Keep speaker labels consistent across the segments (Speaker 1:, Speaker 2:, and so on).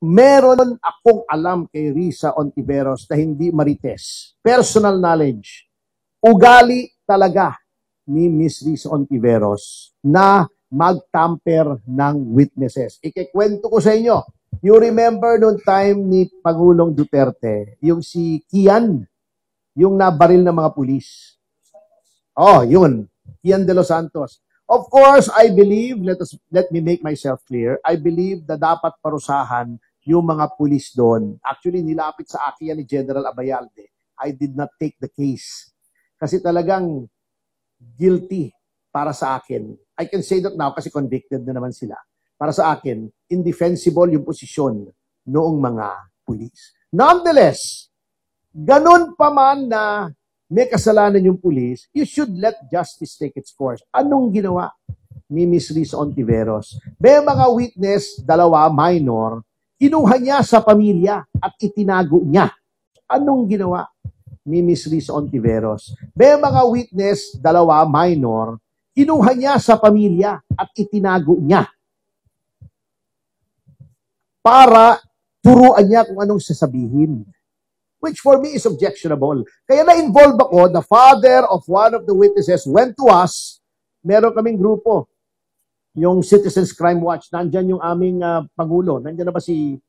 Speaker 1: Meron akong alam kay Risa Ontiveros na hindi marites. Personal knowledge. Ugali talaga ni Miss Risa Ontiveros na mag-tamper ng witnesses. Ikikwento ko sa inyo. You remember noong time ni Pangulong Duterte, yung si Kian, yung nabaril ng mga pulis. Oh, yun. Kian de los Santos. Of course, I believe, let me make myself clear, I believe na dapat parusahan yung mga pulis doon. Actually, nilapit sa akin yan ni General Abayalde. I did not take the case. Kasi talagang guilty para sa akin. I can say that now kasi convicted na naman sila. Para sa akin, indefensible yung posisyon noong mga pulis. Nonetheless, ganun pa man na may kasalanan yung pulis, you should let justice take its course. Anong ginawa ni Miss Risa Ontiveros? May mga witness, dalawa, minor, kinuha niya sa pamilya at itinago niya. Anong ginawa ni Miss Risa Ontiveros? May mga witness, dalawa, minor, kinuha niya sa pamilya at itinago niya para turuan niya kung anong sasabihin. Which for me is objectionable. Kaya na-involve ako, the father of one of the witnesses went to us, meron kaming grupo, yung Citizens Crime Watch, nandyan yung aming Pangulo, nandyan na ba si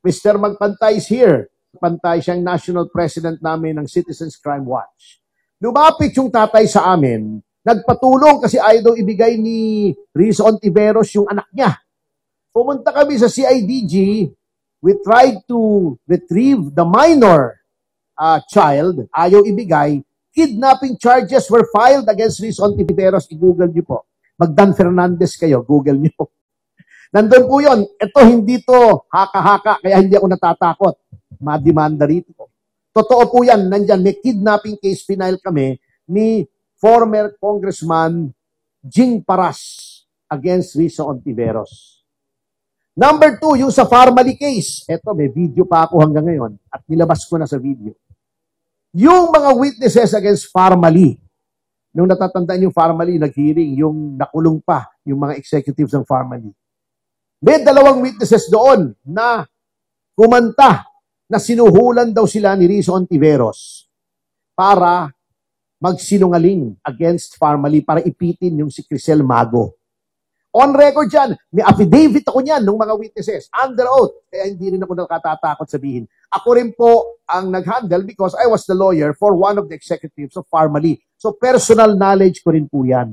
Speaker 1: Mr. Magpantay is here. Pantay siyang national president namin ng Citizens Crime Watch. Lumapit yung tatay sa amin, nagpatulong kasi ayaw daw ibigay ni Risa Ontiveros yung anak niya. Pumunta kami sa CIDG, we tried to retrieve the minor child, ayaw ibigay, kidnapping charges were filed against Risa Ontiveros. I-google niyo po. Magdan Fernandez kayo, Google niyo. Nandun po yun. Ito, hindi to haka-haka, kaya hindi ako natatakot. Madimanda rito. Totoo po yan, nandyan. May kidnapping case final kami ni former Congressman Jing Paras against Risa Ontiveros. Number 2, yung sa Farmally case. Ito, may video pa ako hanggang ngayon at nilabas ko na sa video. Yung mga witnesses against Farmally, nung natatandaan yung Farmally, nag-hearing, yung nakulong pa, yung mga executives ng Farmally. May 2 witnesses doon na kumanta na sinuhulan daw sila ni Risa Ontiveros para magsinungaling against Farmally, para ipitin yung si Crisel Mago. On record yan, may affidavit ako niyan ng mga witnesses, under oath, kaya hindi rin ako nakatatakot sabihin. Ako rin po ang nag-handle because I was the lawyer for one of the executives of Farmally. So personal knowledge ko rin po yan.